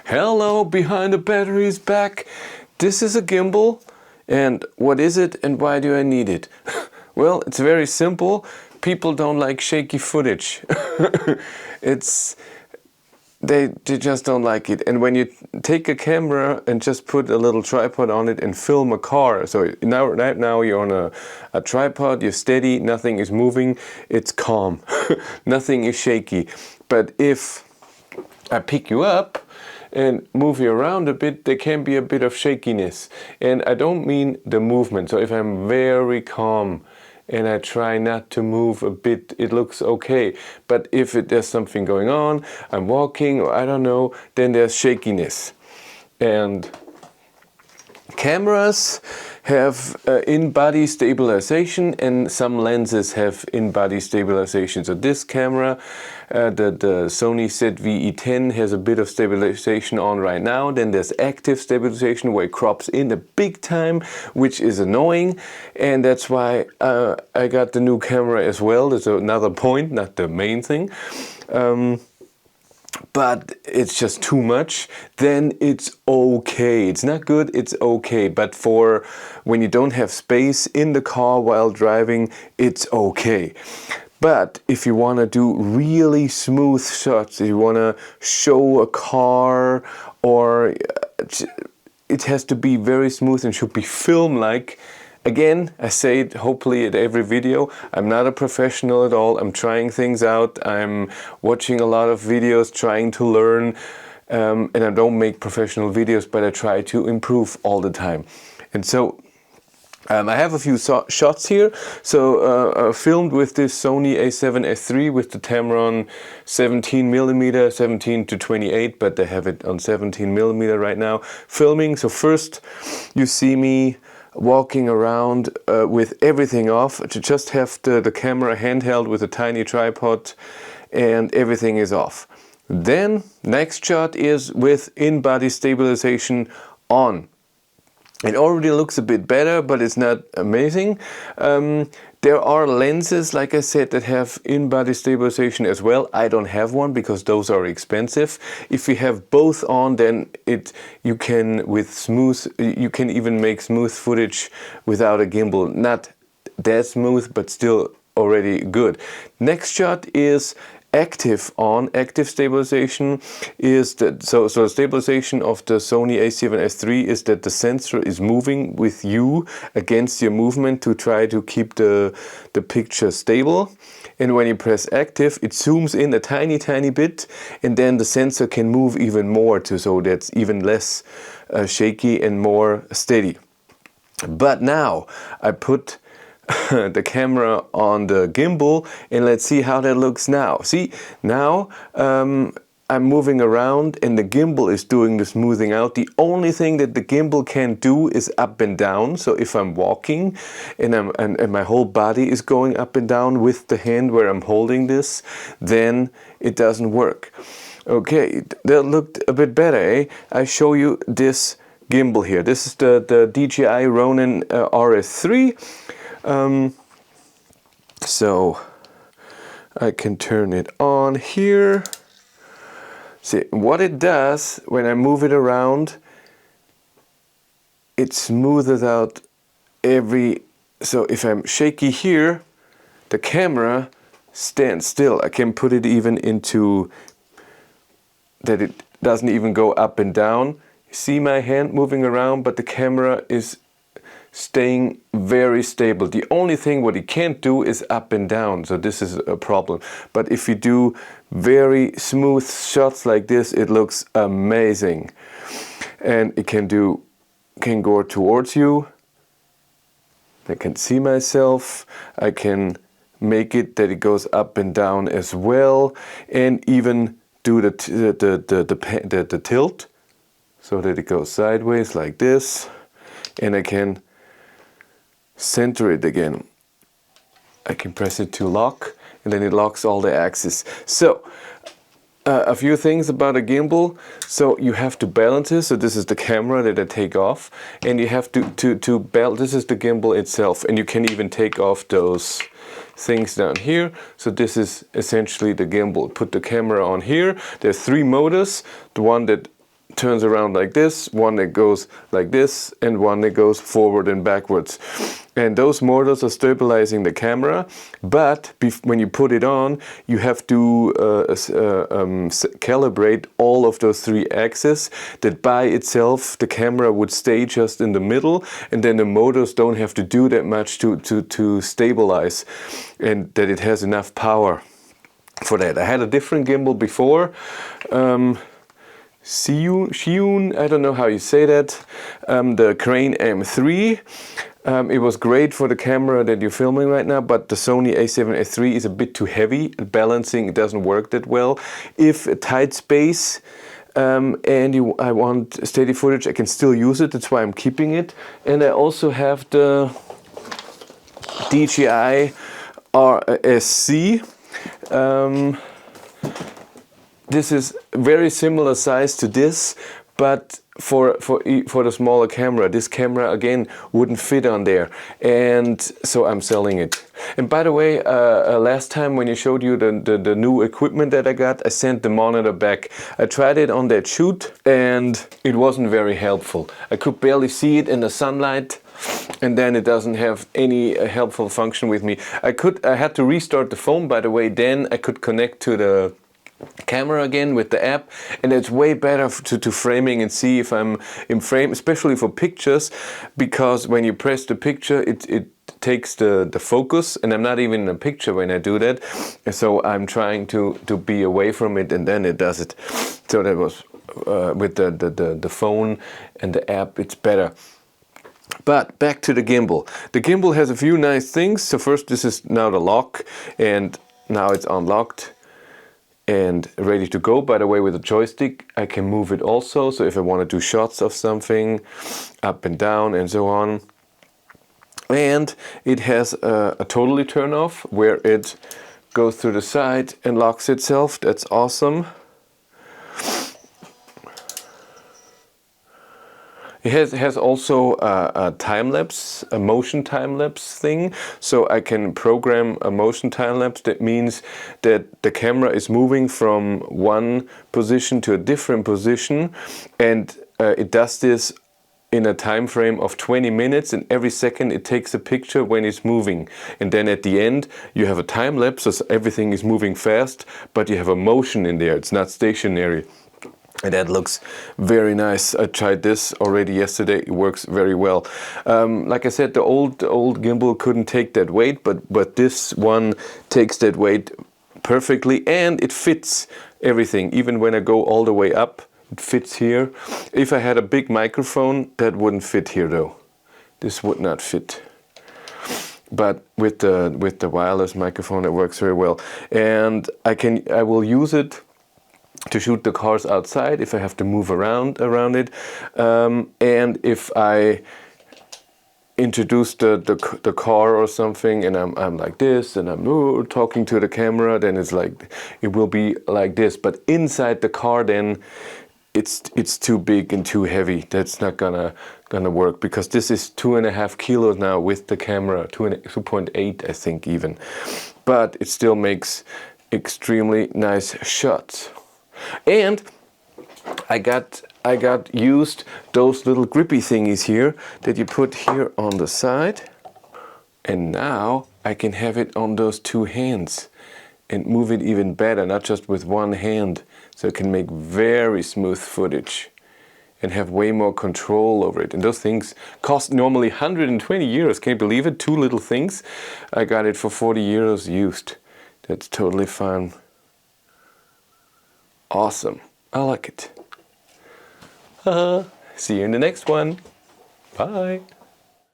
Hello, behind the battery is back. This is a gimbal, and what is it and why do I need it? Well, it's very simple. People don't like shaky footage. They just don't like it. And when you take a camera and just put a little tripod on it and film a car, so right now you're on a tripod, you're steady, nothing is moving, it's calm, nothing is shaky. But if I pick you up and move you around a bit, there can be a bit of shakiness. And I don't mean the movement. So if I'm very calm and I try not to move a bit, it looks okay. But if there's something going on, I'm walking or I don't know, then there's shakiness. And cameras have in-body stabilization, and some lenses have in-body stabilization. So this camera, the Sony ZV-E10, has a bit of stabilization on right now. Then there's active stabilization where it crops in a big time, which is annoying. And that's why I got the new camera as well. There's another point, not the main thing. But it's just too much, then it's okay. It's not good, it's okay. But for when you don't have space in the car while driving, it's okay. But if you want to do really smooth shots, if you want to show a car, or it has to be very smooth and should be film-like. Again, I say it hopefully at every video, I'm not a professional at all. I'm trying things out. I'm watching a lot of videos, trying to learn. And I don't make professional videos, but I try to improve all the time. And so I have a few shots here. So filmed with this Sony a7S III with the Tamron 17mm, 17 to 28, but they have it on 17mm right now. Filming, so first you see me walking around with everything off, to just have the camera handheld with a tiny tripod and everything is off. Then next shot is with in-body stabilization on. It already looks a bit better, but it's not amazing. There are lenses, like I said, that have in-body stabilization as well. I don't have one because those are expensive. If you have both on, then you can even make smooth footage without a gimbal. Not that smooth, but still already good. Next shot is active stabilization. Is that so stabilization of the Sony a7S III is that the sensor is moving with you against your movement to try to keep the picture stable. And when you press active, it zooms in a tiny bit, and then the sensor can move even more so that's even less shaky and more steady. But now I put the camera on the gimbal and let's see how that looks now. See, now I'm moving around and the gimbal is doing the smoothing out. The only thing that the gimbal can do is up and down. So if I'm walking and my whole body is going up and down with the hand where I'm holding this, then it doesn't work. Okay, that looked a bit better, eh? I show you this gimbal here. This is the DJI RS3. So I can turn it on here. See what it does when I move it around. It smoothes out so if I'm shaky here, the camera stands still. I can put it even into that it doesn't even go up and down. You see my hand moving around, but the camera is staying very stable. The only thing what it can't do is up and down, so this is a problem. But if you do very smooth shots like this, it looks amazing. And it can go towards you. I can see myself. I can make it that it goes up and down as well, and even do the tilt so that it goes sideways like this, and I can center it again. I can press it to lock, and then it locks all the axes. So a few things about a gimbal. So you have to balance this. So this is the camera that I take off, and you have to balance. This is the gimbal itself, and you can even take off those things down here. So this is essentially the gimbal. Put the camera on here. There's 3 motors. The one that turns around like this, one that goes like this, and one that goes forward and backwards. And those motors are stabilizing the camera, but when you put it on, you have to calibrate all of those 3 axes, that by itself the camera would stay just in the middle, and then the motors don't have to do that much to stabilize, and that it has enough power for that. I had a different gimbal before, Shiun, I don't know how you say that, the Crane M3. It was great for the camera that you're filming right now, but the Sony a7S3 is a bit too heavy. Balancing, it doesn't work that well. If a tight space and I want steady footage, I can still use it. That's why I'm keeping it. And I also have the DJI RS3. This is very similar size to this, but for the smaller camera. This camera again wouldn't fit on there, and so I'm selling it. And by the way, last time when you showed you the new equipment that I got, I sent the monitor back. I tried it on that shoot and it wasn't very helpful. I could barely see it in the sunlight, and then it doesn't have any helpful function with me. I had to restart the phone, by the way. Then I could connect to the camera again with the app, and it's way better to framing and see if I'm in frame, especially for pictures, because when you press the picture it takes the focus, and I'm not even in a picture when I do that, so I'm trying to be away from it, and then it does it. So that was with the phone and the app, it's better. But back to the gimbal. The gimbal has a few nice things. So first, this is now the lock, and now it's unlocked and ready to go. By the way, with the joystick I can move it also, so if I want to do shots of something up and down and so on. And it has a totally turn off where it goes to the side and locks itself. That's awesome. It has also a time-lapse, a motion time-lapse thing, so I can program a motion time-lapse. That means that the camera is moving from one position to a different position, and it does this in a time frame of 20 minutes, and every second it takes a picture when it's moving. And then at the end you have a time-lapse, so everything is moving fast, but you have a motion in there, it's not stationary. And that looks very nice. I tried this already yesterday. It works very well. Like I said, the old gimbal couldn't take that weight, but this one takes that weight perfectly, and it fits everything. Even when I go all the way up, it fits here. If I had a big microphone, that wouldn't fit here though. This would not fit. But with the wireless microphone, it works very well. And I will use it to shoot the cars outside if I have to move around it, and if I introduce the car or something, and I'm like this, and I'm talking to the camera, then it's like it will be like this. But inside the car, then it's too big and too heavy. That's not gonna work, because this is 2.5 kilos now with the camera, 2.8 I think even, but it still makes extremely nice shots. And I got used those little grippy thingies here that you put here on the side, and now I can have it on those 2 hands and move it even better, not just with one hand, so I can make very smooth footage and have way more control over it. And those things cost normally 120 euros. Can you believe it? 2 little things. I got it for 40 euros used. That's totally fine. Awesome. I like it. See you in the next one. Bye.